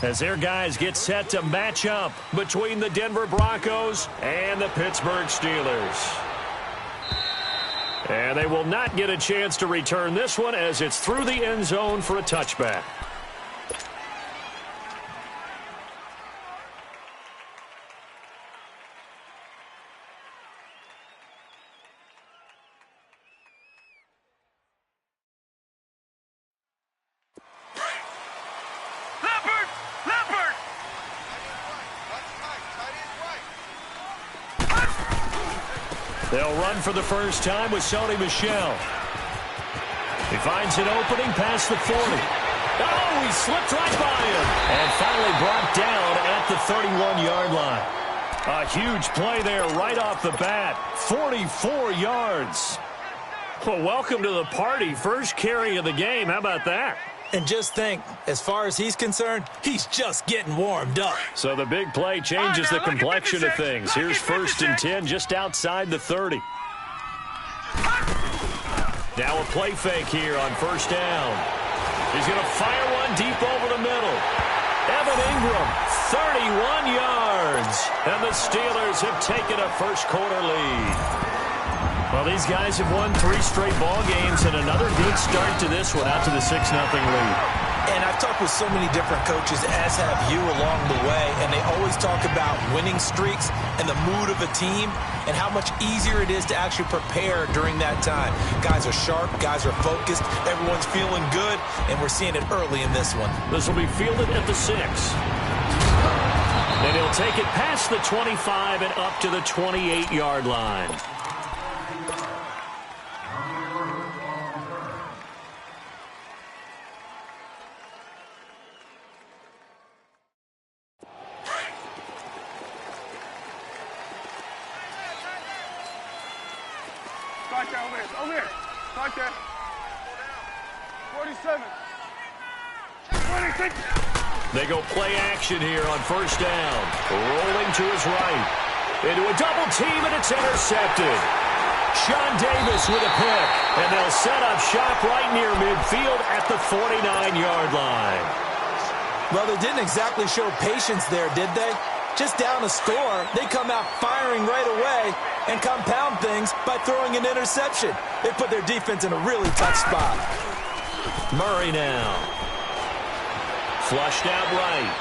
as their guys get set to match up between the Denver Broncos and the Pittsburgh Steelers. And they will not get a chance to return this one as it's through the end zone for a touchback. They'll run for the first time with Sony Michel. He finds an opening past the 40. Oh, he slipped right by him. And finally brought down at the 31-yard line. A huge play there right off the bat. 44 yards. Well, welcome to the party. First carry of the game. How about that? And just think, as far as he's concerned, he's just getting warmed up. So the big play changes the complexion of things. Here's 1st and 10 just outside the 30. Now a play fake here on 1st down. He's going to fire one deep over the middle. Evan Ingram, 31 yards. And the Steelers have taken a first-quarter lead. Well, these guys have won 3 straight ball games and another good start to this one out to the 6-0 lead. And I've talked with so many different coaches, as have you along the way, and they always talk about winning streaks and the mood of a team and how much easier it is to actually prepare during that time. Guys are sharp, guys are focused, everyone's feeling good, and we're seeing it early in this one. This will be fielded at the 6. And he'll take it past the 25 and up to the 28-yard line. Over here. Right there. 47. 26. They go play action here on 1st down. Rolling to his right. Into a double team, and it's intercepted. Sean Davis with a pick. And they'll set up shop right near midfield at the 49-yard line. Well, they didn't exactly show patience there, did they? Just down a score, they come out firing right away and compound things by throwing an interception. They put their defense in a really tough spot. Murray now. Flushed out right.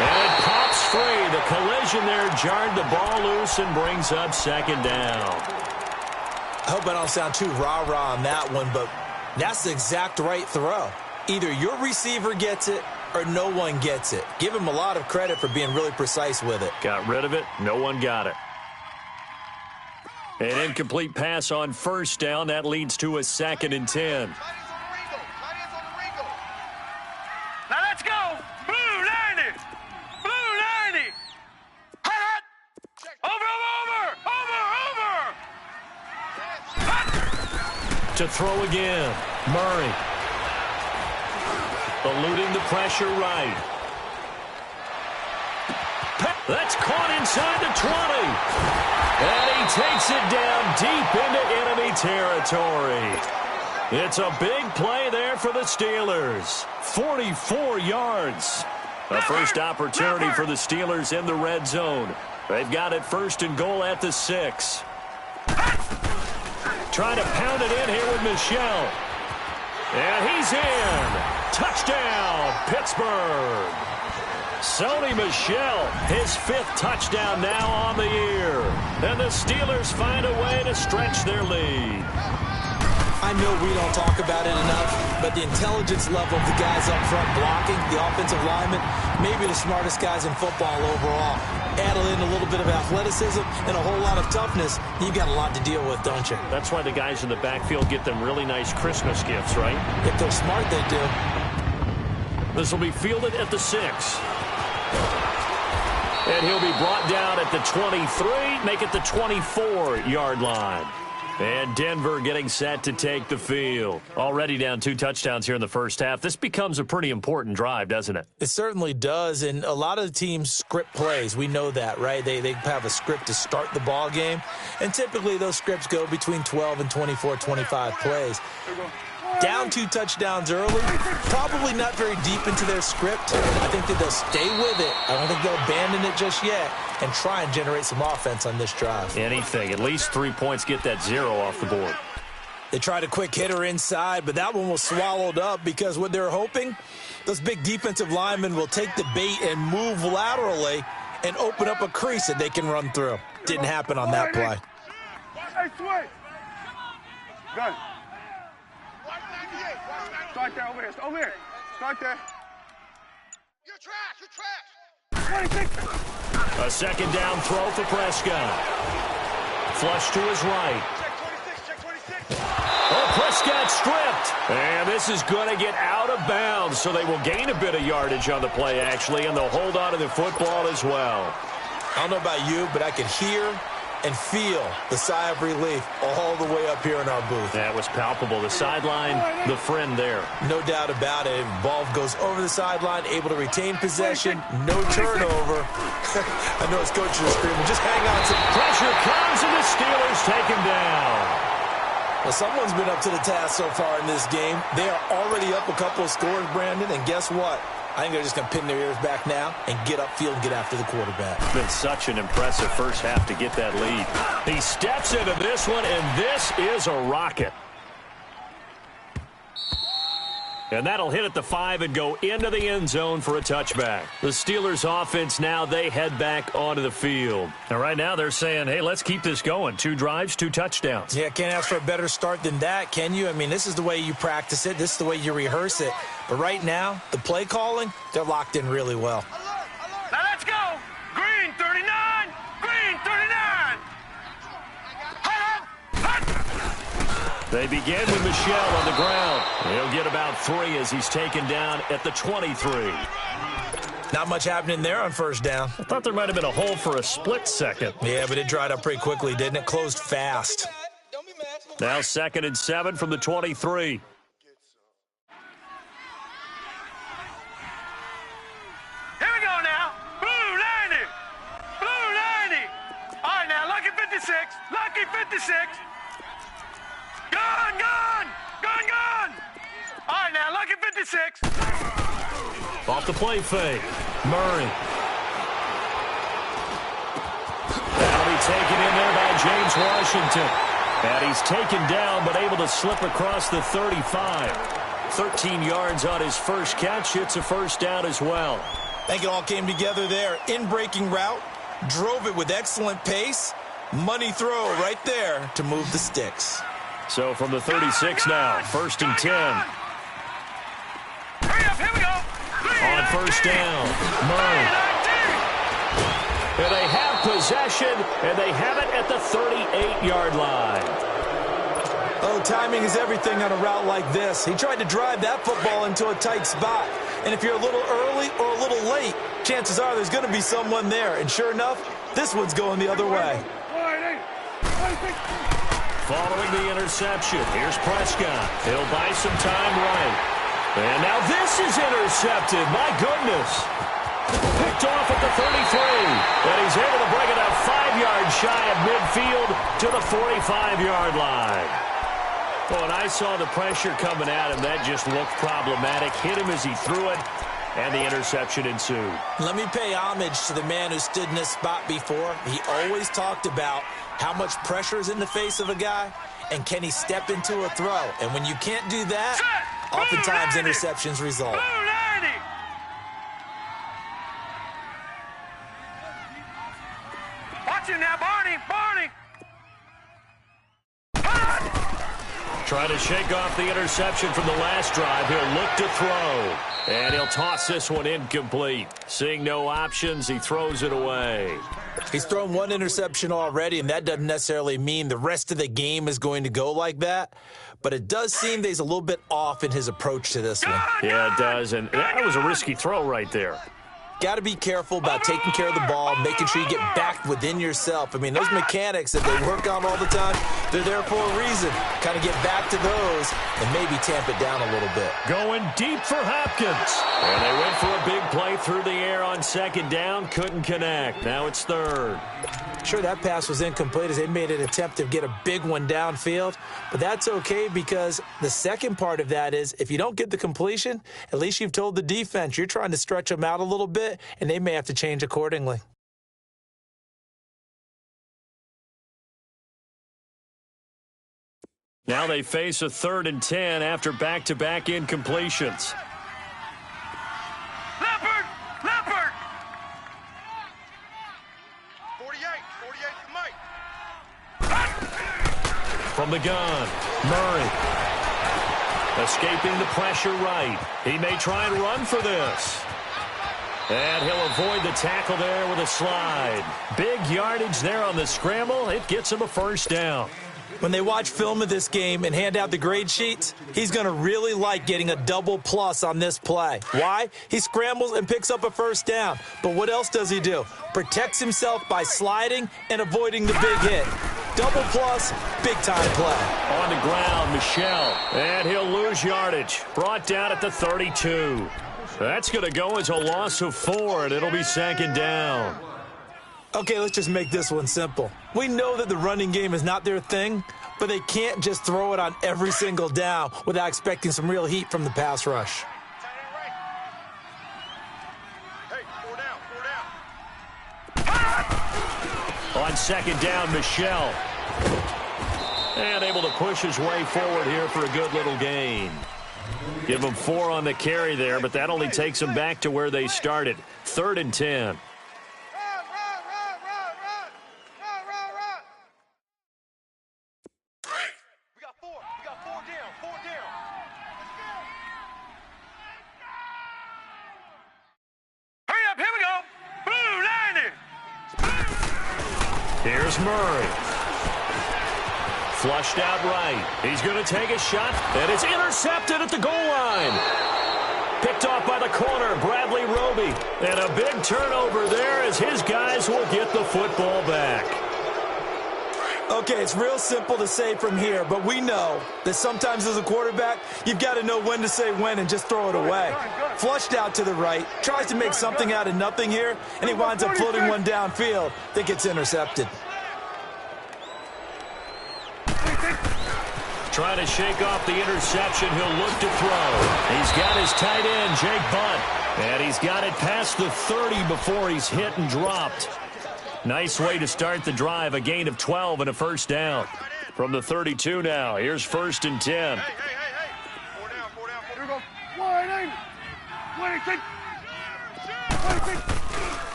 And it pops free. The collision there jarred the ball loose and brings up 2nd down. I hope I don't sound too rah-rah on that one, but that's the exact right throw. Either your receiver gets it or no one gets it. Give him a lot of credit for being really precise with it. Got rid of it. No one got it. An incomplete pass on 1st down. That leads to a 2nd and 10. Now let's go. Blue 90. Blue 90. Hot. Over. To throw again. Murray. Eluding the pressure right. That's caught inside the 20. And he takes it down deep into enemy territory. It's a big play there for the Steelers. 44 yards. A first opportunity for the Steelers in the red zone. They've got it 1st and goal at the 6. Trying to pound it in here with Michel. And he's in. Touchdown, Pittsburgh. Sony Michel, his 5th touchdown now on the year. And the Steelers find a way to stretch their lead. I know we don't talk about it enough, but the intelligence level of the guys up front blocking, the offensive linemen, maybe the smartest guys in football overall. Add in a little bit of athleticism and a whole lot of toughness, you've got a lot to deal with, don't you? That's why the guys in the backfield get them really nice Christmas gifts, right? If they're smart, they do. This will be fielded at the 6. And he'll be brought down at the 23, make it the 24-yard line. And Denver getting set to take the field. Already down 2 touchdowns here in the first half. This becomes a pretty important drive, doesn't it? It certainly does, and a lot of the teams script plays. We know that, right? They have a script to start the ball game, and typically those scripts go between 12 and 24, 25 plays. Down 2 touchdowns early, probably not very deep into their script. I think that they'll stay with it. I don't think they'll abandon it just yet and try and generate some offense on this drive. Anything. At least 3 points, get that 0 off the board. They tried a quick hitter inside, but that one was swallowed up because what they're hoping, those big defensive linemen will take the bait and move laterally and open up a crease that they can run through. Didn't happen on that play. Hey, switch. Good. Start there, over here. Over here. Start there. You're trash. You're trash. 26. A second down throw for Prescott. Flush to his right. Check 26. Oh, Prescott stripped. And this is going to get out of bounds, so they will gain a bit of yardage on the play, actually, and they'll hold on to the football as well. I don't know about you, but I could hear and feel the sigh of relief all the way up here in our booth. That was palpable. The sideline, the friend there. No doubt about it. Ball goes over the sideline, able to retain possession, no turnover. I know his coaches are screaming, just hang on. Pressure comes, and the Steelers take him down. Well, someone's been up to the task so far in this game. They are already up a couple of scores, Brandon, and guess what? I think they're just going to pin their ears back now and get upfield and get after the quarterback. It's been such an impressive first half to get that lead. He steps into this one, and this is a rocket. And that'll hit at the 5 and go into the end zone for a touchback. The Steelers offense now, they head back onto the field. And right now they're saying, hey, let's keep this going. 2 drives, 2 touchdowns. Yeah, can't ask for a better start than that, can you? I mean, this is the way you practice it. This is the way you rehearse it. But right now, the play calling, they're locked in really well. Now let's go. Green 39. Green 39. They begin with Michel on the ground. He'll get about 3 as he's taken down at the 23. Not much happening there on first down. I thought there might have been a hole for a split second. Yeah, but it dried up pretty quickly, didn't it? Closed fast. Now 2nd and 7 from the 23. Here we go now. Blue 90. Blue 90. All right, now, lucky 56. Lucky 56. Gun, gun. Gun, gun. All right, now, lucky 56. Off the play fake. Murray. That'll be taken in there by James Washington. And he's taken down but able to slip across the 35. 13 yards on his first catch. It's a first down as well. I think it all came together there. In-breaking route. Drove it with excellent pace. Money throw right there to move the sticks. So from the 36 now, 1st and 10. Hurry up, here we go. On first down, Murray. And they have possession, and they have it at the 38-yard line. Oh, timing is everything on a route like this. He tried to drive that football into a tight spot. And if you're a little early or a little late, chances are there's going to be someone there. And sure enough, this one's going the other way. Following the interception, here's Prescott. He'll buy some time right. And now this is intercepted. My goodness. Picked off at the 33. And he's able to bring it up 5 yards shy of midfield to the 45-yard line. Well, when I saw the pressure coming at him, that just looked problematic. Hit him as he threw it, and the interception ensued. Let me pay homage to the man who stood in this spot before. He always talked about how much pressure is in the face of a guy, and can he step into a throw? And when you can't do that, oftentimes interceptions result. Watch him now, Barney. Barney. Trying to shake off the interception from the last drive. He'll look to throw. And he'll toss this one incomplete. Seeing no options, he throws it away. He's thrown 1 interception already, and that doesn't necessarily mean the rest of the game is going to go like that. But it does seem that he's a little bit off in his approach to this one. Yeah, it does. And that was a risky throw right there. got to be careful about taking care of the ball, making sure you get back within yourself. I mean, those mechanics that they work on all the time, they're there for a reason. Kind of get back to those and maybe tamp it down a little bit. Going deep for Hopkins. And they went for a big play through the air on second down. Couldn't connect. Now it's third. Sure, that pass was incomplete as they made an attempt to get a big one downfield. But that's okay because the second part of that is if you don't get the completion, at least you've told the defense you're trying to stretch them out a little bit, and they may have to change accordingly. Now they face a 3rd and 10 after back-to-back incompletions. Leopard! Leopard! 48 for Mike. From the gun, Murray. Escaping the pressure right. He may try and run for this. And he'll avoid the tackle there with a slide. Big yardage there on the scramble. It gets him a first down. When they watch film of this game and hand out the grade sheets, he's going to really like getting a double plus on this play. Why? He scrambles and picks up a first down. But what else does he do? Protects himself by sliding and avoiding the big hit. Double plus, big-time play. On the ground, Michel. And he'll lose yardage. Brought down at the 32. That's going to go as a loss of 4, and it'll be second down. Okay, let's just make this one simple. We know that the running game is not their thing, but they can't just throw it on every single down without expecting some real heat from the pass rush. Hey, 4 down. On second down, Michel. And able to push his way forward here for a good little gain. Give them 4 on the carry there, but that only takes them back to where they started. 3rd and 10. Here's Murray. Flushed out right. He's going to take a shot, and it's intercepted at the goal line. Picked off by the corner, Bradley Roby. And a big turnover there as his guys will get the football back. Okay, it's real simple to say from here, but we know that sometimes as a quarterback, you've got to know when to say when and just throw it away. Flushed out to the right, tries to make something out of nothing here, and he winds up floating one downfield that gets intercepted. Trying to shake off the interception, he'll look to throw. He's got his tight end, Jake Bunt, and he's got it past the 30 before he's hit and dropped. Nice way to start the drive, a gain of 12 and a first down. From the 32 now, here's 1st and 10. Hey. 4 down. Here we go. 180. 26.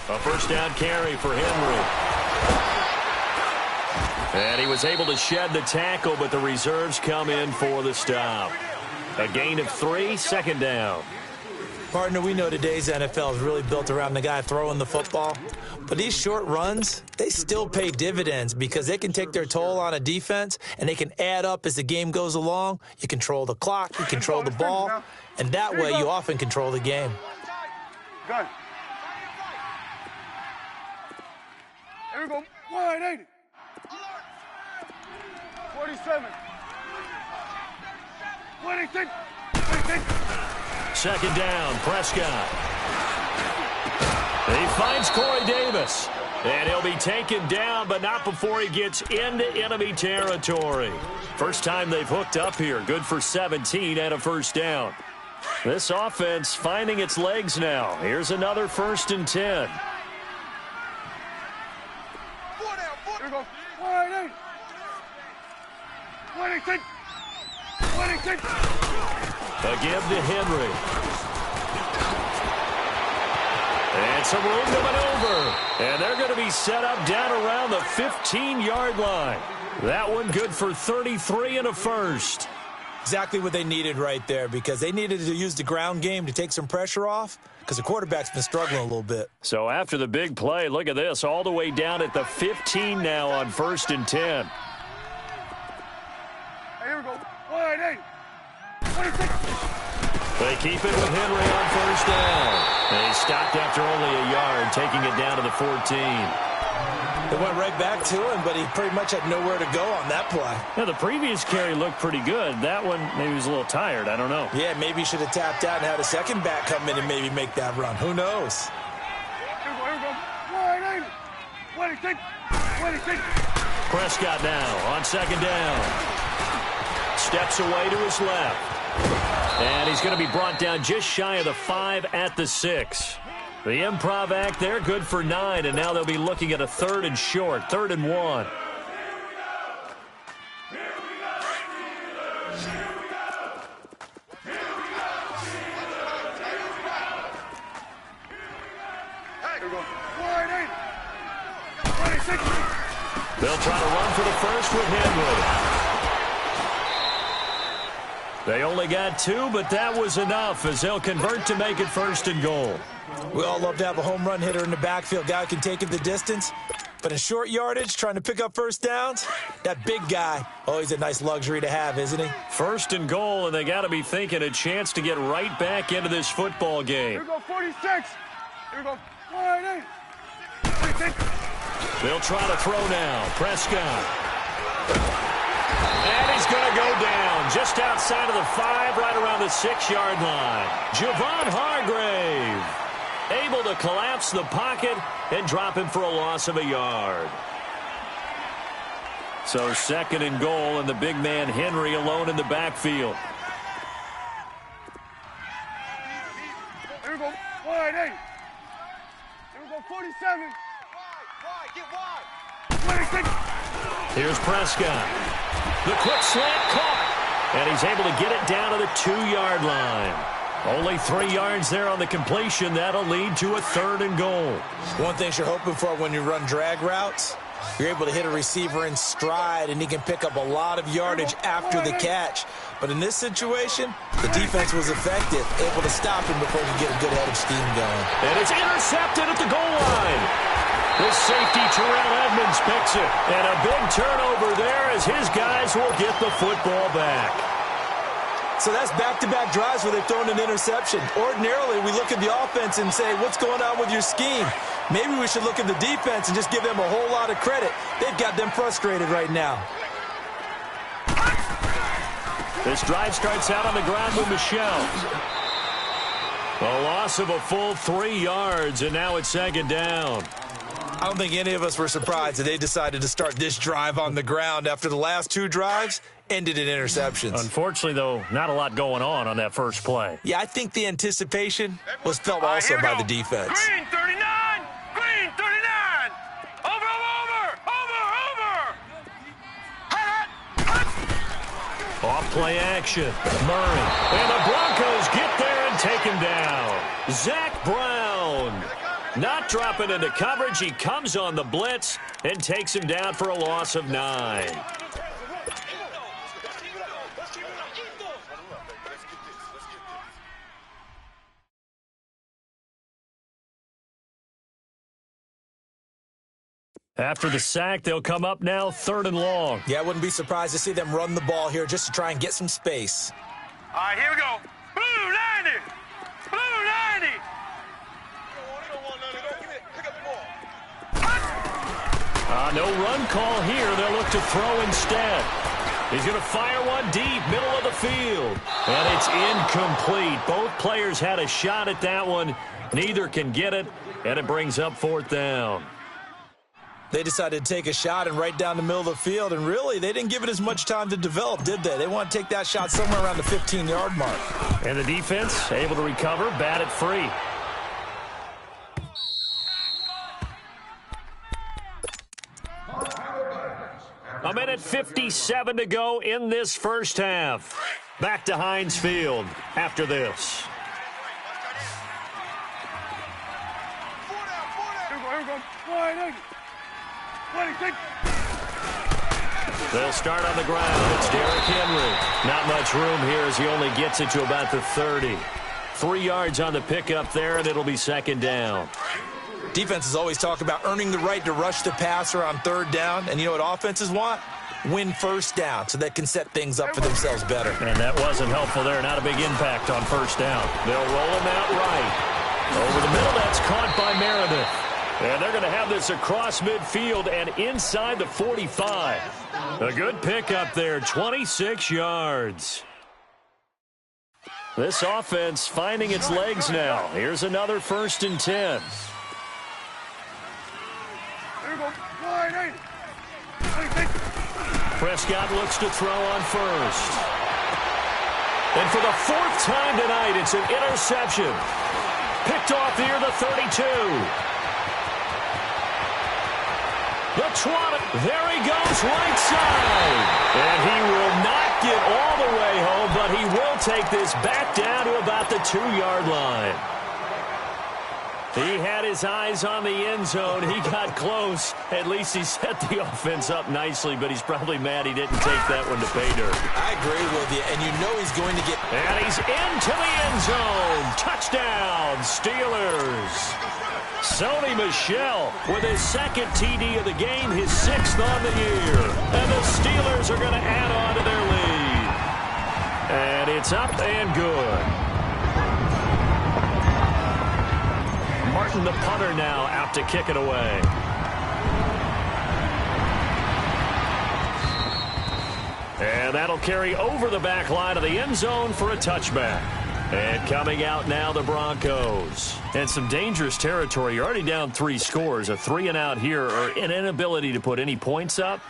A first down carry for Henry. And he was able to shed the tackle, but the reserves come in for the stop. A gain of 3, second down. Partner, we know today's NFL is really built around the guy throwing the football. But these short runs, they still pay dividends because they can take their toll on a defense and they can add up as the game goes along. You control the clock, you control the ball, and that way you often control the game. Good. Here we go. 180. 47. 26. 26. Second down, Prescott. He finds Corey Davis. And he'll be taken down, but not before he gets into enemy territory. First time they've hooked up here. Good for 17 and a first down. This offense finding its legs now. Here's another 1st and 10. 4 down. Here we go. 180. 26. 26. A give to Henry. And some room to maneuver. And they're going to be set up down around the 15-yard line. That one good for 33 and a first. Exactly what they needed right there because they needed to use the ground game to take some pressure off because the quarterback's been struggling a little bit. So after the big play, look at this, all the way down at the 15 now on 1st and 10. Here we go. 180. 26. They keep it with Henry on first down. They stopped after only a yard, taking it down to the 14. It went right back to him, but he pretty much had nowhere to go on that play. Now, the previous carry looked pretty good. That one, maybe he was a little tired. I don't know. Yeah, maybe he should have tapped out and had a second back come in and maybe make that run. Who knows? Prescott now on second down. Steps away to his left. And he's going to be brought down just shy of the 5 at the 6. The improv act there, good for 9, and now they'll be looking at a 3rd and short, 3rd and 1. They'll try to run for the first with Henry. They only got 2, but that was enough as they'll convert to make it 1st and goal. We all love to have a home run hitter in the backfield, guy who can take it the distance. But in short yardage, trying to pick up first downs, that big guy, always a nice luxury to have, isn't he? 1st and goal, and they got to be thinking a chance to get right back into this football game. Here we go, 46. Here we go, 48. 46. They'll try to throw now. Prescott. And he's going to go down just outside of the 5, right around the 6-yard line. Javon Hargrave able to collapse the pocket and drop him for a loss of a yard. So 2nd and goal, and the big man Henry alone in the backfield. Here we go, 48. Here we go, 47. Get wide. 26. Here's Prescott. The quick slant caught, and he's able to get it down to the 2-yard line. Only 3 yards there on the completion. That'll lead to a 3rd and goal. One thing you're hoping for when you run drag routes, you're able to hit a receiver in stride, and he can pick up a lot of yardage after the catch. But in this situation, the defense was effective, able to stop him before he could get a good head of steam going. And it's intercepted at the goal line. The safety, Terrell Edmonds, picks it. And a big turnover there as his guys will get the football back. So that's back-to-back drives where they've thrown an interception. Ordinarily, we look at the offense and say, what's going on with your scheme? Maybe we should look at the defense and just give them a whole lot of credit. They've got them frustrated right now. This drive starts out on the ground with Michelle. A loss of a full 3 yards, and now it's 2nd down. I don't think any of us were surprised that they decided to start this drive on the ground after the last 2 drives ended in interceptions. Unfortunately, though, not a lot going on that first play. Yeah, I think the anticipation was felt also by the defense. Green 39. Green 39. Over. Off play action. Murray. And the Broncos get there and take him down. Zach Brown. Not dropping into coverage. He comes on the blitz and takes him down for a loss of 9. After the sack, they'll come up now 3rd and long. Yeah, I wouldn't be surprised to see them run the ball here just to try and get some space. All right, here we go. Blue 90. Blue 90. No run call here. They'll look to throw instead. He's going to fire one deep, middle of the field. And it's incomplete. Both players had a shot at that one. Neither can get it, and it brings up 4th down. They decided to take a shot and right down the middle of the field, and really, they didn't give it as much time to develop, did they? They want to take that shot somewhere around the 15-yard mark. And the defense able to recover, bat it free. A minute 57 to go in this first half. Back to Heinz Field after this. They'll start on the ground. It's Derrick Henry. Not much room here as he only gets it to about the 30. 3 yards on the pickup there, and it'll be 2nd down. Defenses always talk about earning the right to rush the passer on 3rd down. And you know what offenses want? Win first down so they can set things up for themselves better. And that wasn't helpful there. Not a big impact on 1st down. They'll roll him out right. Over the middle to That's caught by Meredith. And they're going to have this across midfield and inside the 45. A good pickup there, 26 yards. This offense finding its legs now. Here's another 1st and 10. Prescott looks to throw on first. And for the 4th time tonight, it's an interception. Picked off near the 32. The 20. There he goes, right side. And he will not get all the way home, but he will take this back down to about the 2-yard line. He had his eyes on the end zone. He got close. At least he set the offense up nicely, but he's probably mad he didn't take that one to pay dirt. I agree with you, and you know he's going to get... And he's into the end zone. Touchdown, Steelers. Sony Michel with his 2nd TD of the game, his 6th on the year. And the Steelers are going to add on to their lead. And it's up and good. Martin, the punter, now out to kick it away. And that'll carry over the back line of the end zone for a touchback. And coming out now, the Broncos. And some dangerous territory. You're already down 3 scores. A 3-and-out here, or an inability to put any points up.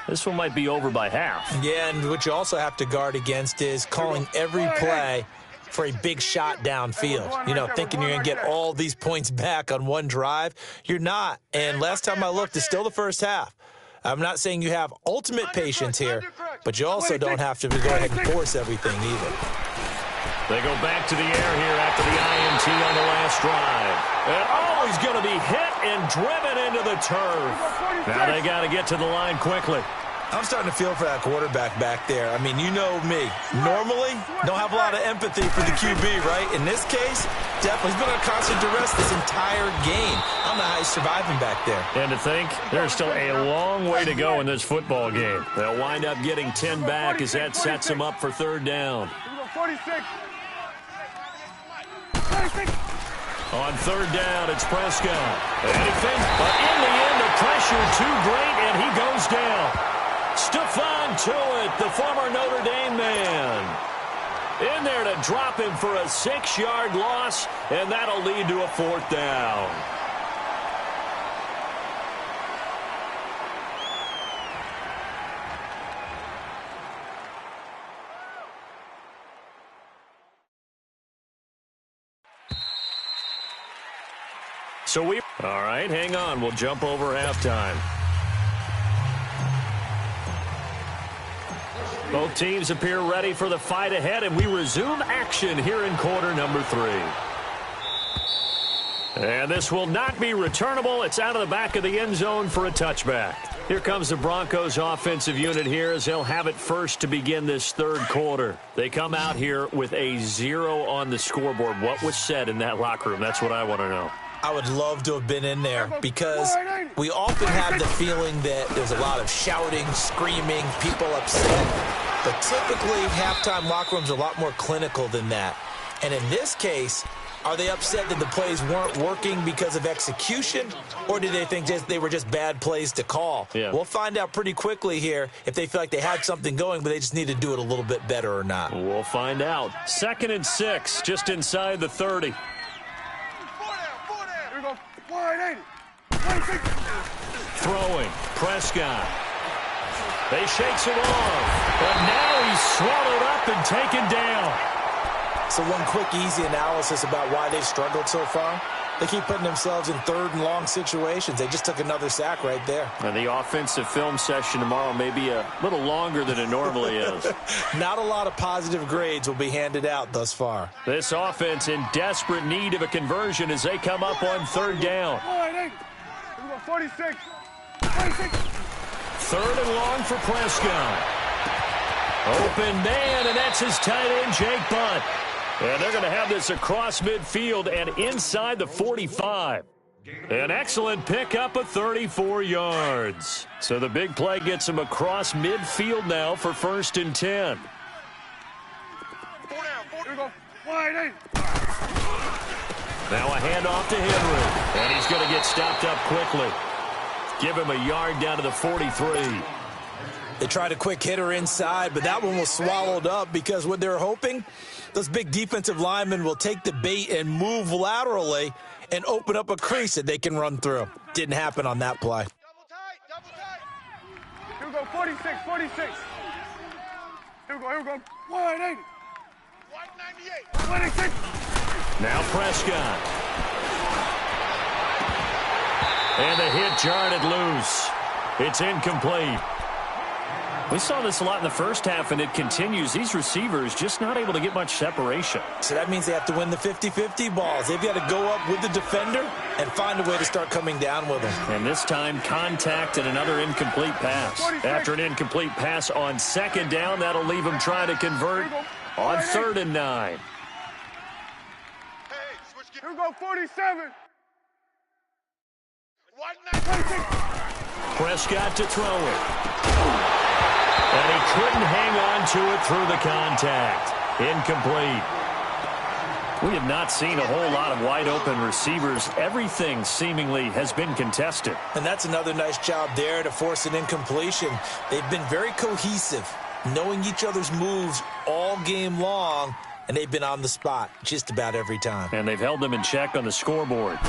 This one might be over by half. Yeah, and what you also have to guard against is calling every play for a big shot downfield. You know, thinking you're going to get all these points back on one drive. You're not. And last time I looked, it's still the first half. I'm not saying you have ultimate patience here, but you also don't have to go ahead and force everything either. They go back to the air here after the INT on the last drive. And he's going to be hit and driven into the turf. Now they got to get to the line quickly. I'm starting to feel for that quarterback back there. I mean, you know me. Normally, don't have a lot of empathy for the QB, right? In this case, definitely. He's been on constant duress this entire game. I don't know how he's surviving back there. And to think, there's still a long way to go in this football game. They'll wind up getting 10 back as that sets them up for 3rd down. 46. On 3rd down, it's Prescott. And he thinks, but in the end, the pressure too great, and he goes down. Stephon Tuitt, the former Notre Dame man, in there to drop him for a 6-yard loss, and that'll lead to a 4th down. All right, hang on. We'll jump over halftime. Both teams appear ready for the fight ahead, and we resume action here in quarter number 3. And this will not be returnable. It's out of the back of the end zone for a touchback. Here comes the Broncos offensive unit here as they'll have it first to begin this 3rd quarter. They come out here with a 0 on the scoreboard. What was said in that locker room? That's what I want to know. I would love to have been in there because we often have the feeling that there's a lot of shouting, screaming, people upset. But typically, halftime locker rooms are a lot more clinical than that. And in this case, are they upset that the plays weren't working because of execution, or do they think they were just bad plays to call? Yeah. We'll find out pretty quickly here if they feel like they had something going, but they just need to do it a little bit better or not. We'll find out. 2nd and 6, just inside the 30. Throwing, Prescott. They shakes it off, but now he's swallowed up and taken down. So one quick, easy analysis about why they've struggled so far. They keep putting themselves in 3rd and long situations. They just took another sack right there. And the offensive film session tomorrow may be a little longer than it normally is. Not a lot of positive grades will be handed out thus far. This offense in desperate need of a conversion as they come up on 3rd down. 46. 3rd and long for Prescott. Open man, and that's his tight end, Jake Butt. And they're going to have this across midfield and inside the 45. An excellent pickup of 34 yards. So the big play gets him across midfield now for 1st and 10. 4 down. 4 down. Wide 8. Now a handoff to Henry. And he's going to get stopped up quickly. Give him a yard down to the 43. They tried a quick hitter inside, but that one was swallowed up because what they're hoping, those big defensive linemen will take the bait and move laterally and open up a crease that they can run through. Didn't happen on that play. Double tight. Here we go, 46, 46. Here we go, 180. 198. 186. Now Prescott. And the hit jarred it loose. It's incomplete. We saw this a lot in the first half, and it continues. These receivers just not able to get much separation. So that means they have to win the 50-50 balls. They've got to go up with the defender and find a way to start coming down with them. And this time, contact and another incomplete pass. After an incomplete pass on second down, that'll leave them trying to convert on 3rd and 9. Here we go, 47. 196. Prescott to throw it. And he couldn't hang on to it through the contact. Incomplete. We have not seen a whole lot of wide-open receivers. Everything seemingly has been contested. And that's another nice job there to force an incompletion. They've been very cohesive, knowing each other's moves all game long, and they've been on the spot just about every time. And they've held them in check on the scoreboard.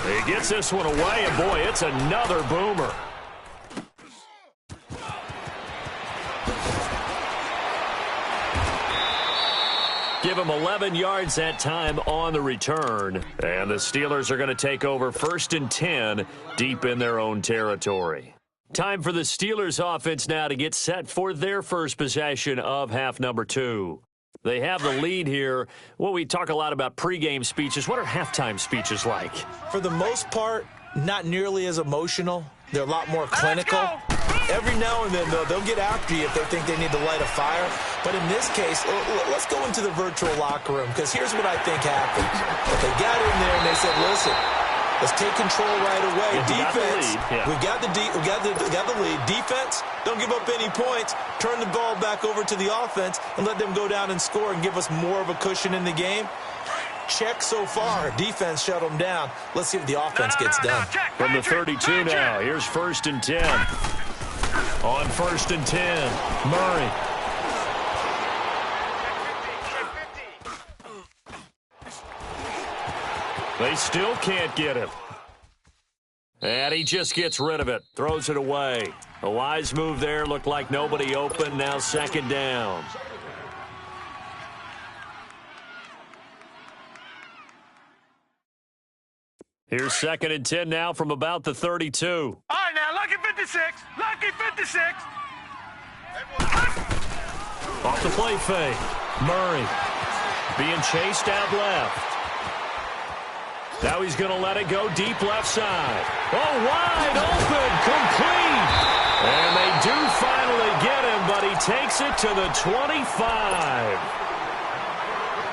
He gets this one away, and boy, it's another boomer. Give him 11 yards that time on the return. And the Steelers are going to take over 1st and 10 deep in their own territory. Time for the Steelers offense now to get set for their first possession of half number 2. They have the lead here. Well, we talk a lot about pregame speeches. What are halftime speeches like? For the most part, not nearly as emotional. They're a lot more clinical. Every now and then, though, they'll get after you if they think they need to light a fire. But in this case, let's go into the virtual locker room, because here's what I think happened. They got in there and they said, listen, let's take control right away. Defense, we got the lead. Defense, don't give up any points. Turn the ball back over to the offense and let them go down and score and give us more of a cushion in the game. Check so far. Defense shut them down. Let's see if the offense gets done. From the 32 now, here's 1st and 10. On 1st and 10, Murray. They still can't get him. And he just gets rid of it. Throws it away. A wise move there. Looked like nobody open. Now 2nd down. Here's 2nd and 10 now from about the 32. All right, now, lucky 56. Lucky 56. Off the play fake. Murray being chased out left. Now he's going to let it go deep left side. Oh, wide open, complete. And they do finally get him, but he takes it to the 25.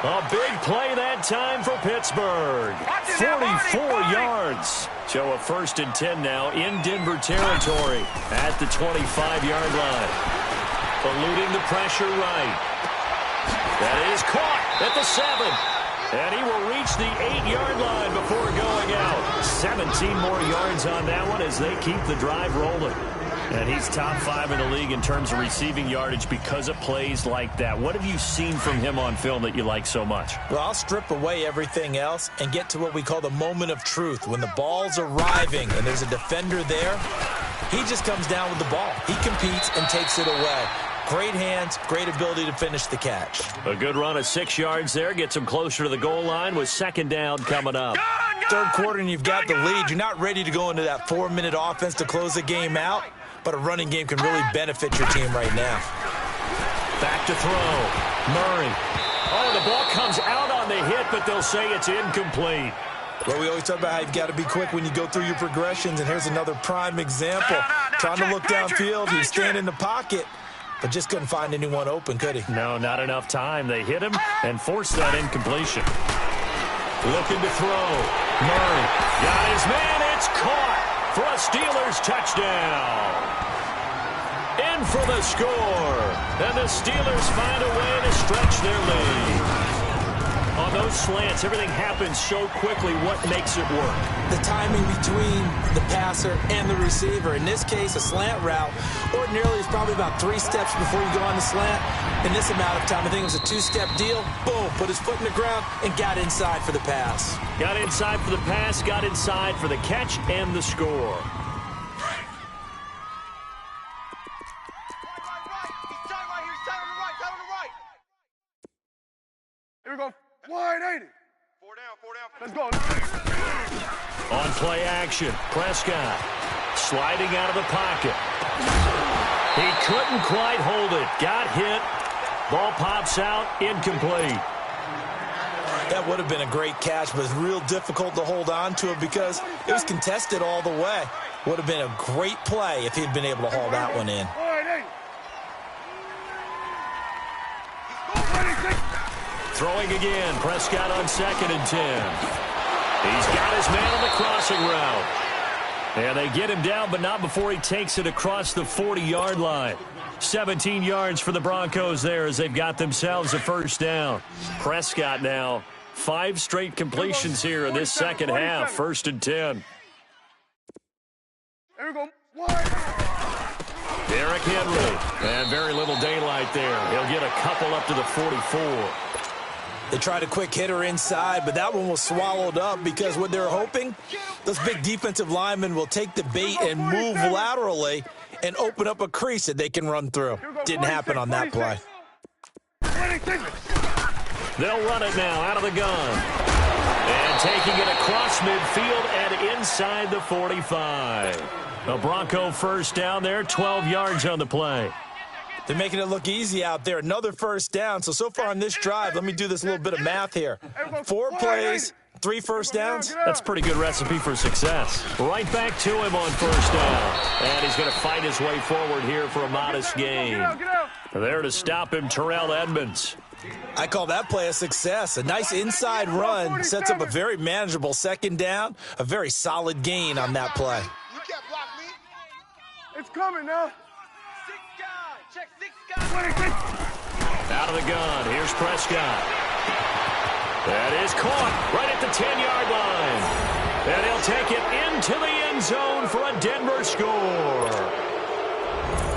A big play that time for Pittsburgh. 44 yards. So a 1st and 10 now in Denver territory at the 25-yard line. Eluding the pressure right. That is caught at the 7. And he will reach the 8-yard line before going out. 17 more yards on that one as they keep the drive rolling. And he's top 5 in the league in terms of receiving yardage because of plays like that. What have you seen from him on film that you like so much? Well, I'll strip away everything else and get to what we call the moment of truth. When the ball's arriving and there's a defender there, he just comes down with the ball. He competes and takes it away. Great hands, great ability to finish the catch. A good run of 6 yards there. Gets him closer to the goal line with 2nd down coming up. Third quarter and you've got the lead. You're not ready to go into that 4-minute offense to close the game out, but a running game can really benefit your team right now. Back to throw. Murray. Oh, the ball comes out on the hit, but they'll say it's incomplete. Well, we always talk about how you've got to be quick when you go through your progressions, and here's another prime example. Trying to look downfield, he was staying in the pocket, but just couldn't find anyone open, could he? No, not enough time. They hit him and forced that incompletion. Looking to throw. Murray got his man. It's caught for a Steelers touchdown. In for the score. And the Steelers find a way to stretch their lead. On those slants, everything happens so quickly. What makes it work? The timing between the passer and the receiver. In this case, a slant route ordinarily is probably about 3 steps before you go on the slant. In this amount of time, I think it was a 2-step deal. Boom, put his foot in the ground and got inside for the pass. Got inside for the pass, got inside for the catch and the score. Here we go. 180. 4 down. Let's go. On play action, Prescott sliding out of the pocket. He couldn't quite hold it. Got hit. Ball pops out, incomplete. That would have been a great catch, but it's real difficult to hold on to it because it was contested all the way. Would have been a great play if he'd been able to haul that one in. Throwing again, Prescott on 2nd and 10. He's got his man on the crossing route. And they get him down, but not before he takes it across the 40-yard line. 17 yards for the Broncos there as they've got themselves a first down. Prescott now, 5 straight completions here in this second half. 1st and 10. Here we go. Derrick Henry. And very little daylight there. He'll get a couple up to the 44. They tried a quick hitter inside, but that one was swallowed up because what they're hoping, those big defensive linemen will take the bait and move laterally and open up a crease that they can run through. Didn't happen on that play. They'll run it now out of the gun. And taking it across midfield and inside the 45. A Bronco first down there, 12 yards on the play. They're making it look easy out there. Another first down. So far on this drive, let me do this little bit of math here. 4 plays, 3 first downs. That's a pretty good recipe for success. Right back to him on first down. And he's going to fight his way forward here for a modest gain. There to stop him, Terrell Edmonds. I call that play a success. A nice inside run sets up a very manageable 2nd down. A very solid gain on that play. You can't block me. It's coming now. Check 6 guys. Out of the gun. Here's Prescott. That is caught right at the 10-yard line. And he'll take it into the end zone for a Denver score.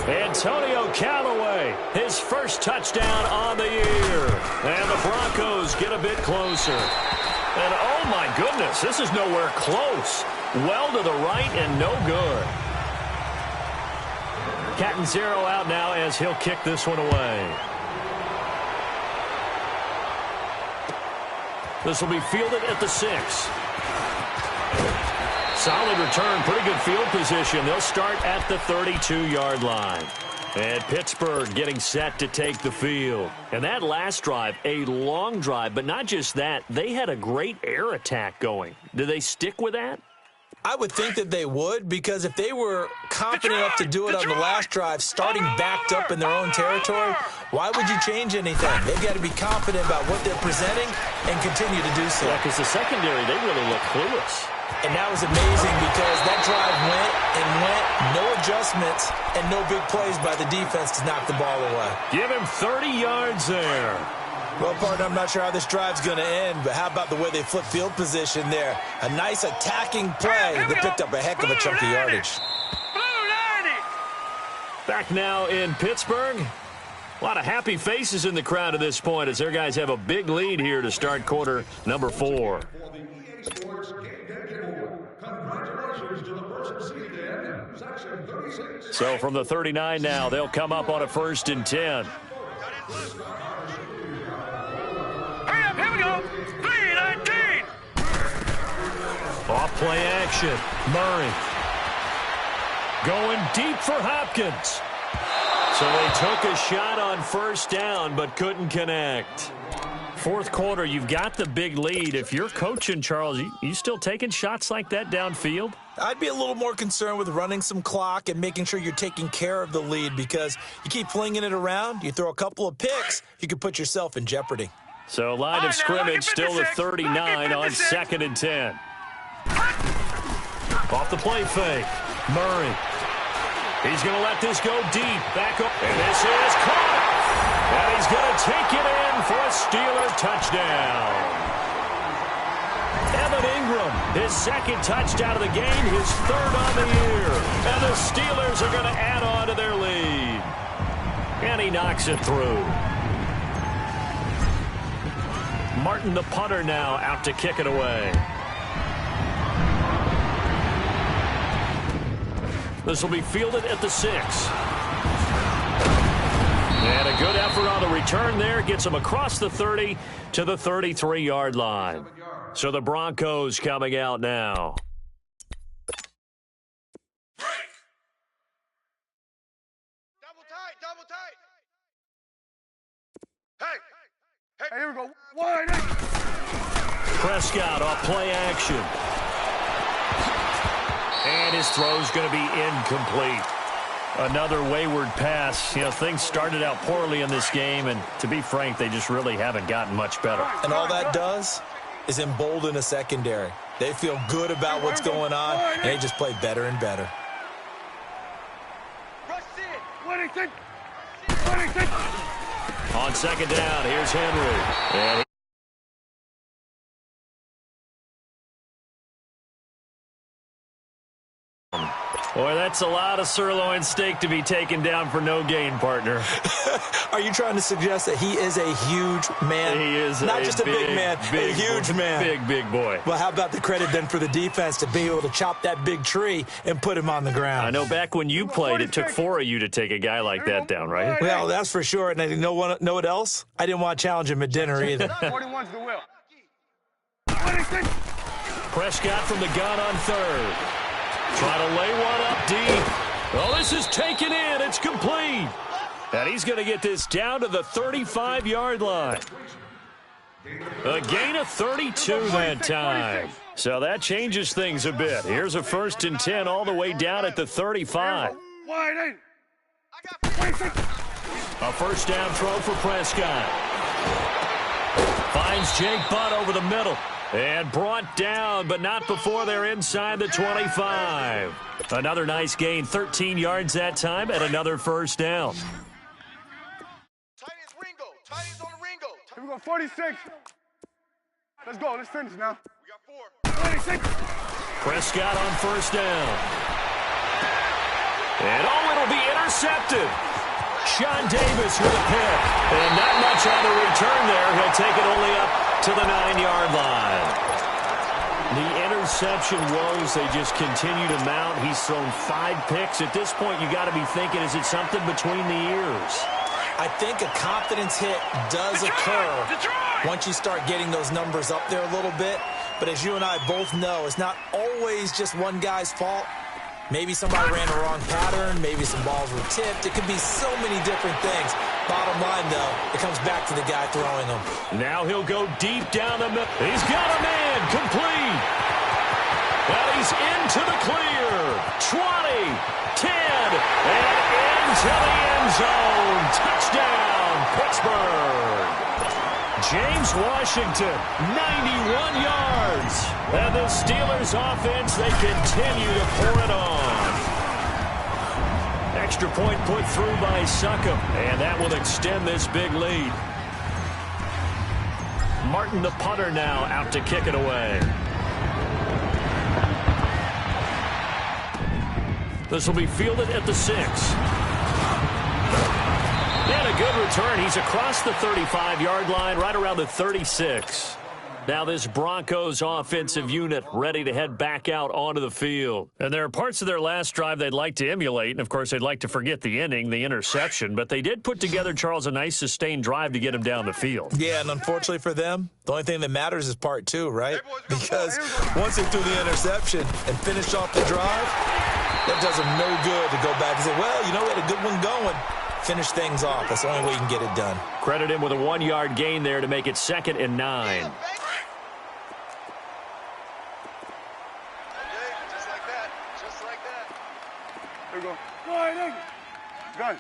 Antonio Callaway, his first touchdown on the year. And the Broncos get a bit closer. And oh my goodness, this is nowhere close. Well to the right and no good. Catanzaro out now as he'll kick this one away. This will be fielded at the 6. Solid return, pretty good field position. They'll start at the 32-yard line. And Pittsburgh getting set to take the field. And that last drive, a long drive, but not just that. They had a great air attack going. Do they stick with that? I would think that they would, because if they were confident enough to do it on the last drive, starting backed up in their own territory, why would you change anything? They've got to be confident about what they're presenting and continue to do so. Yeah, because the secondary, they really look clueless. And that was amazing because that drive went, no adjustments, and no big plays by the defense to knock the ball away. Give him 30 yards there. Well, partner, I'm not sure how this drive's going to end, but how about the way they flip field position there? A nice attacking play that picked up a heck of a chunk of yardage. Back now in Pittsburgh. A lot of happy faces in the crowd at this point as their guys have a big lead here to start quarter number 4. So from the 39 now, they'll come up on a 1st and 10. Hurry up, here we go. 3-19. Off play action. Murray. Going deep for Hopkins. So they took a shot on first down but couldn't connect. 4th quarter, you've got the big lead. If you're coaching, Charles, you still taking shots like that downfield? I'd be a little more concerned with running some clock and making sure you're taking care of the lead, because you keep flinging it around, you throw a couple of picks, you could put yourself in jeopardy. So line of scrimmage still the 39 on 2nd and 10. Off the play fake. Murray. He's going to let this go deep. Back up. And this is caught. And he's going to take it in for a Steeler touchdown. Evan Ingram, his second touchdown of the game, his third on the year. And the Steelers are going to add on to their lead. And he knocks it through. Martin, the punter, now out to kick it away. This will be fielded at the 6. And a good effort on the return there. Gets him across the 30 to the 33-yard line. So the Broncos coming out now. Double tight. Hey, here we go. Wide. Prescott off play action. And his throw's going to be incomplete. Another wayward pass. You know, things started out poorly in this game, and to be frank, they just really haven't gotten much better. And all that does is embolden a secondary. They feel good about what's going on, and they just play better and better. On second down, here's Henry. And boy, that's a lot of sirloin steak to be taken down for no gain, partner. Are you trying to suggest that he is a huge man? He is not just a big man, a huge man. Big boy. Well, how about the credit then for the defense to be able to chop that big tree and put him on the ground? I know back when you played, it took 4 of you to take a guy like that down, right? Well, that's for sure. And you know what else? I didn't want to challenge him at dinner either. 41's the will. Prescott from the gun on third. Try to lay one up deep. Oh, this is taken in. It's complete. And he's going to get this down to the 35-yard line. A gain of 32 that time. So that changes things a bit. Here's a 1st and 10 all the way down at the 35. A first down throw for Prescott. Finds Jake Butt over the middle. And brought down, but not before they're inside the 25. Another nice gain, 13 yards that time, and another first down. Tight ends on the Ringo. Here we go, 46. Let's go, let's finish now. We got 4. 46. Prescott on first down. And it'll be intercepted. Sean Davis with a pick. And not much on the return there. He'll take it only up to the 9-yard line. The interception woes, they just continue to mount. He's thrown 5 picks. At this point, you got to be thinking, is it something between the ears? I think a confidence hit does occur once you start getting those numbers up there a little bit. But as you and I both know, it's not always just one guy's fault. Maybe somebody ran a wrong pattern. Maybe some balls were tipped. It could be so many different things. Bottom line, though, it comes back to the guy throwing them. Now he'll go deep down the middle. He's got a man complete. And he's into the clear. 20, 10, and into the end zone. Touchdown, Pittsburgh. James Washington, 91 yards. And the Steelers offense, they continue to pour it on. Extra point put through by Succop, and that will extend this big lead. Martin, the punter, now out to kick it away. This will be fielded at the 6. And a good return. He's across the 35-yard line, right around the 36. Now this Broncos offensive unit ready to head back out onto the field. And there are parts of their last drive they'd like to emulate. And, of course, they'd like to forget the inning, the interception. But they did put together, Charles, a nice sustained drive to get him down the field. Yeah, and unfortunately for them, the only thing that matters is part 2, right? Because once they threw the interception and finished off the drive, that does them no good to go back and say, well, you know, we had a good one going. Finish things off. That's the only way you can get it done. Credit him with a 1-yard gain there to make it 2nd and 9. Gun.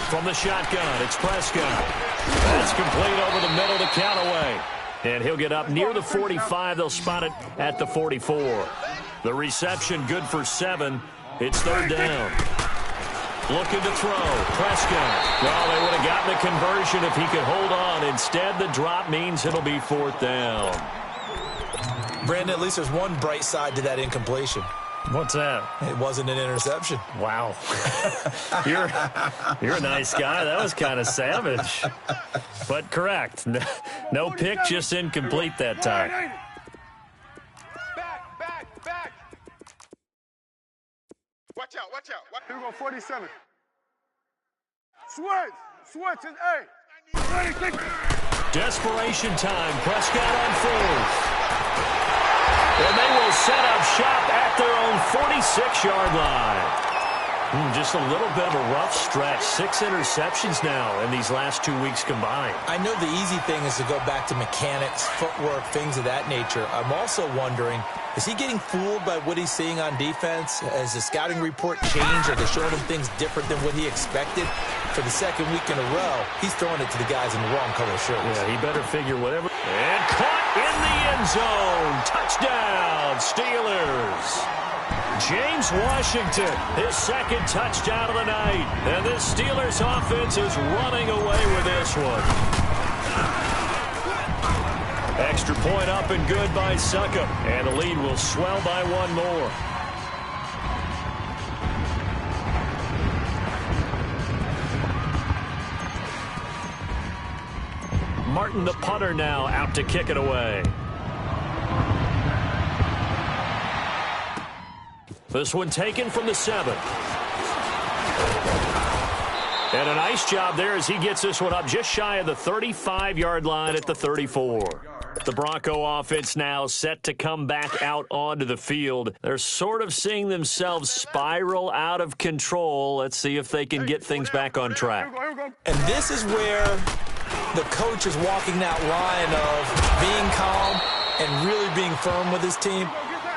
From the shotgun, it's Prescott. That's complete over the middle to Callaway. And he'll get up near the 45. They'll spot it at the 44. The reception good for 7. It's 3rd down. Looking to throw. Prescott. Well, they would have gotten a conversion if he could hold on. Instead, the drop means it'll be 4th down. Brandon, at least there's one bright side to that incompletion. What's that? It wasn't an interception. Wow. You're a nice guy. That was kind of savage. But correct. No pick, just incomplete that time. Back. Watch out. Here we go, 47. Switch, it's A. Desperation time. Prescott on 4th. And they will set up shop at their own 46-yard line. Just a little bit of a rough stretch. 6 interceptions now in these last 2 weeks combined. I know the easy thing is to go back to mechanics, footwork, things of that nature. I'm also wondering, is he getting fooled by what he's seeing on defense? Has the scouting report changed? Are they showing him things different than what he expected? For the second week in a row, he's throwing it to the guys in the wrong color shirts. Yeah, he better figure whatever. And caught in the end zone. Touchdown, Steelers. James Washington, his second touchdown of the night. And this Steelers offense is running away with this one. Extra point up and good by Succop. And the lead will swell by 1 more. Martin, the punter, now out to kick it away. This one taken from the 7. And a nice job there as he gets this one up just shy of the 35-yard line at the 34. The Bronco offense now set to come back out onto the field. They're sort of seeing themselves spiral out of control. Let's see if they can get things back on track. And this is where the coach is walking that line of being calm and really being firm with his team.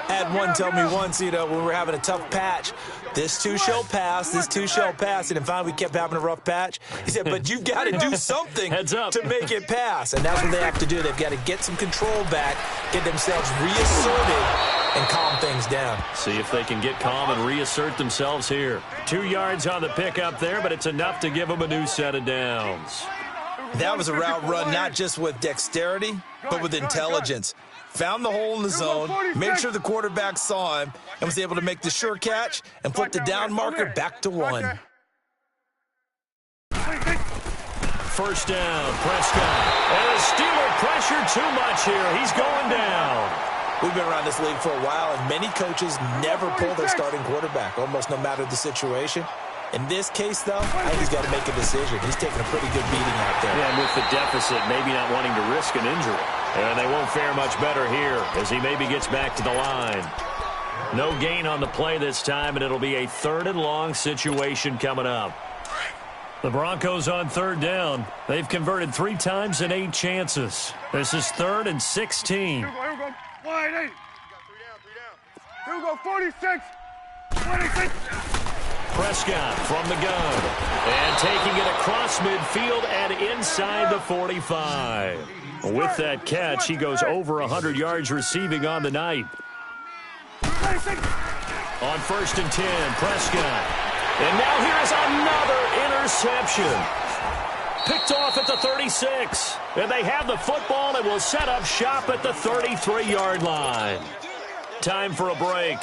I had one tell me once, when we were having a tough patch, this too shall pass, this too shall pass. And then finally we kept having a rough patch. He said, but you've got to do something to make it pass. And that's what they have to do. They've got to get some control back, get themselves reasserted, and calm things down. See if they can get calm and reassert themselves here. 2 yards on the pickup there, but it's enough to give them a new set of downs. That was a route run not just with dexterity, but with intelligence. Found the hole in the zone, made sure the quarterback saw him, and was able to make the sure catch and flip the down marker back to 1. First down, Prescott. And the Steeler pressure too much here. He's going down. We've been around this league for a while, and many coaches never pull their starting quarterback, almost no matter the situation. In this case, though, I think he's got to make a decision. He's taking a pretty good beating out there. Yeah, and with the deficit, maybe not wanting to risk an injury. And they won't fare much better here as he maybe gets back to the line. No gain on the play this time, and it'll be a 3rd and long situation coming up. The Broncos on 3rd down. They've converted 3 times in 8 chances. This is 3rd and 16. Here we go. Wide 8. Here we go, 46. 26. Prescott from the gun. And taking it across midfield and inside the 45. With that catch, he goes over 100 yards receiving on the night. On 1st and 10, Prescott. And now here is another interception. Picked off at the 36. And they have the football and will set up shop at the 33-yard line. Time for a break.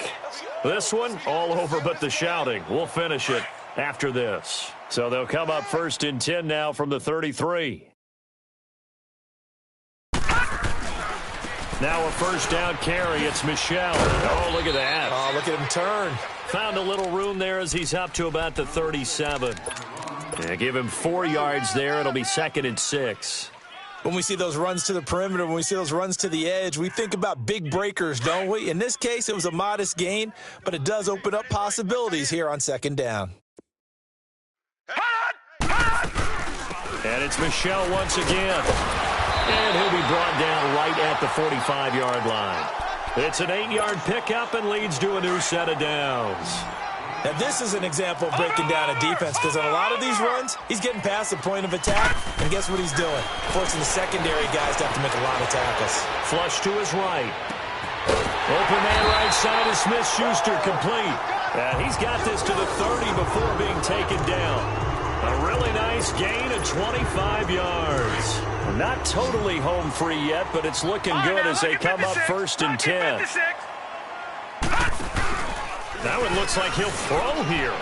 This one, all over but the shouting. We'll finish it after this. So they'll come up 1st and 10 now from the 33. Now a first down carry. It's Michel. Oh, look at that. Oh, look at him turn. Found a little room there as he's up to about the 37. Yeah, give him 4 yards there. It'll be 2nd and 6. When we see those runs to the perimeter, when we see those runs to the edge, we think about big breakers, don't we? In this case, it was a modest gain, but it does open up possibilities here on 2nd down. And it's Michel once again. And he'll be brought down right at the 45-yard line. It's an 8-yard pickup and leads to a new set of downs. Now, this is an example of breaking down a defense because on a lot of these runs, he's getting past the point of attack, and guess what he's doing? Forcing the secondary guys to have to make a lot of tackles. Flush to his right. Open man right side is Smith-Schuster complete. And he's got this to the 30 before being taken down. A really nice gain of 25 yards. Not totally home free yet, but it's looking good as they come up 1st and 10. Now it looks like he'll throw here.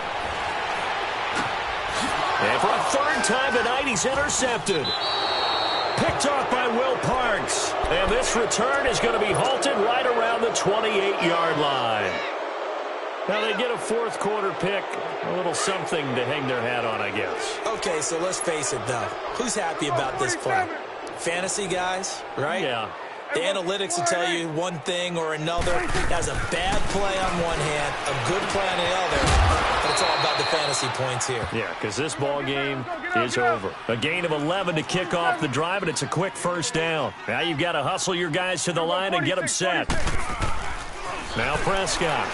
And for a 3rd time tonight, he's intercepted. Picked off by Will Parks. And this return is going to be halted right around the 28-yard line. Now they get a 4th quarter pick. A little something to hang their hat on, I guess. Okay, so let's face it, though. Who's happy about this play? Fantasy guys, right? Yeah. The analytics will tell you one thing or another. That's a bad play on one hand, a good play on the other. But it's all about the fantasy points here. Yeah, because this ball game is over. A gain of 11 to kick off the drive, and it's a quick 1st down. Now you've got to hustle your guys to the line and get them set. Now Prescott.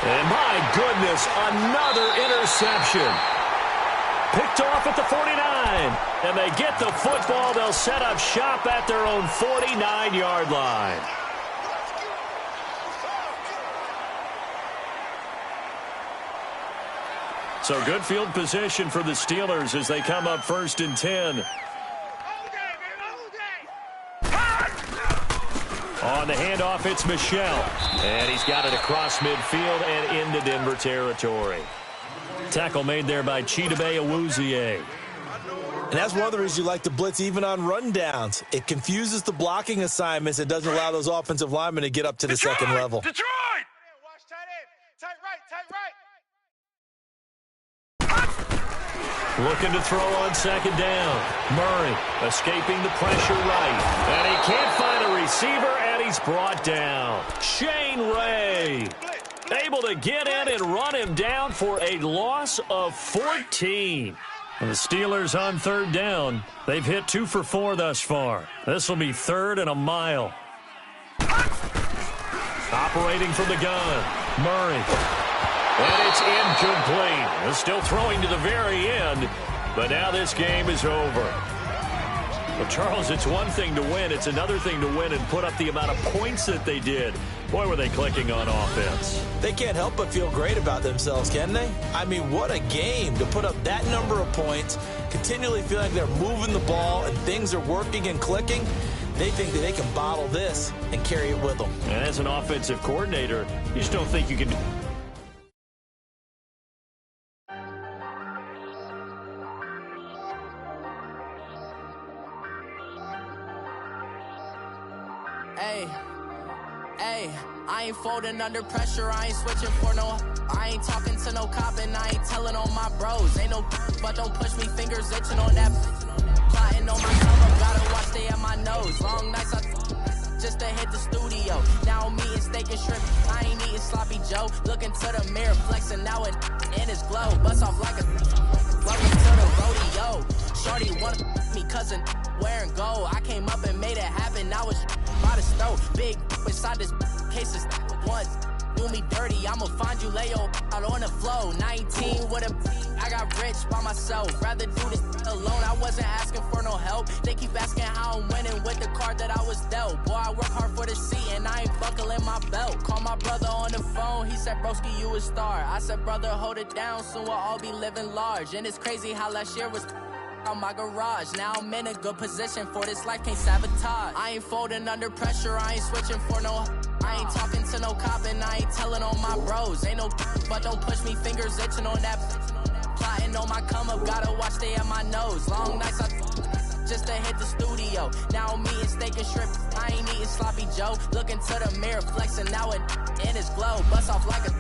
And my goodness, another interception. Picked off at the 49. And they get the football. They'll set up shop at their own 49-yard line. So good field position for the Steelers as they come up 1st and 10. On the handoff, it's Michel. And he's got it across midfield and into Denver territory. Tackle made there by Chidobe Awuzie. And that's one of the reasons you like to blitz even on rundowns. It confuses the blocking assignments. It doesn't allow those offensive linemen to get up to the second level. Detroit! Watch tight end. Tight right. Looking to throw on 2nd down. Murray escaping the pressure right. And he can't find a receiver, and he's brought down. Shane Ray able to get in and run him down for a loss of 14. And the Steelers on 3rd down. They've hit 2 for 4 thus far. This will be 3rd and a mile. Operating from the gun. Murray. And it's incomplete. They're still throwing to the very end. But now this game is over. Well, Charles, it's one thing to win. It's another thing to win and put up the amount of points that they did. Boy, were they clicking on offense. They can't help but feel great about themselves, can they? I mean, what a game to put up that number of points, continually feeling like they're moving the ball and things are working and clicking. They think that they can bottle this and carry it with them. And as an offensive coordinator, you just don't think you can do. Hey, I ain't folding under pressure, I ain't switching for no. I ain't talking to no cop and I ain't telling on my bros. Ain't no but don't push me, fingers itching on that. Plotting on my cover, gotta watch stay at my nose. Long nights just to hit the studio. Now I'm eating steak and shrimp, I ain't eating sloppy Joe. Looking to the mirror, flexing now it in his glow. Bust off like a welcome to the rodeo. Shorty wanna me cousin wearing gold. I came up and made it happen, now it's by the stove. Big inside this case is once do me dirty, I'ma find you lay your out on the floor. 19 with a I got rich by myself, rather do this alone. I wasn't asking for no help, they keep asking how I'm winning with the card that I was dealt. Boy, I work hard for the seat and I ain't buckling my belt. Call my brother on the phone, he said broski you a star. I said brother hold it down, soon we'll all be living large. And it's crazy how last year was on my garage. Now I'm in a good position for this life, can't sabotage. I ain't folding under pressure, I ain't switching for no. I ain't talking to no cop and I ain't telling on my bros. Ain't no but don't push me, fingers itching on that. Plotting on my come up, gotta watch stay at my nose. Long nights just to hit the studio. Now I'm eating steak and shrimp, I ain't eating sloppy Joe. Looking to the mirror, flexing now it in his glow. Bust off like a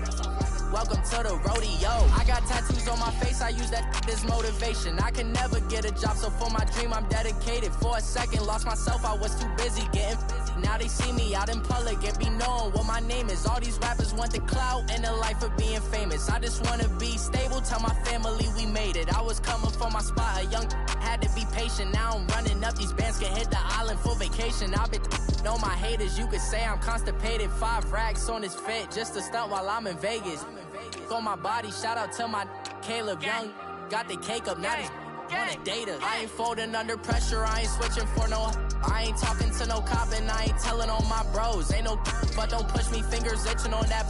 welcome to the rodeo. I got tattoos on my face, I use that as motivation. I can never get a job, so for my dream I'm dedicated. For a second, lost myself, I was too busy getting now they see me out in public and be knowing what my name is. All these rappers want the clout and the life of being famous. I just wanna be stable, tell my family we made it. I was coming from my spot, a young had to be patient. Now I'm running up, these bands can hit the island for vacation. I've been know my haters, you could say I'm constipated. 5 racks on his fit, just to stunt while I'm in Vegas. On my body, shout out to my Caleb Young. Got the cake up, now he's wanna date us. I ain't folding under pressure, I ain't switching for no. I ain't talking to no cop and I ain't telling on my bros. Ain't no but don't push me, fingers itching on that.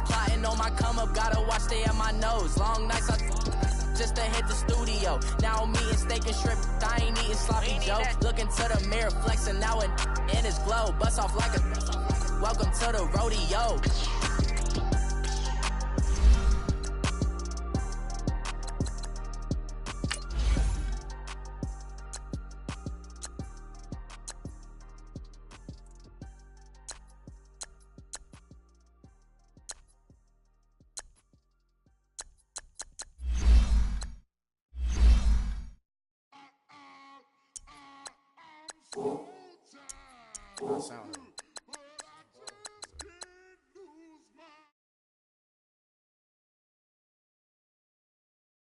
Plotting on my come up, gotta watch stay at my nose. Long nights, just to hit the studio. Now I'm eating steak and shrimp, I ain't eating sloppy Joe. Looking to the mirror, flexing now in his glow. Bust off like a welcome to the rodeo. Sound.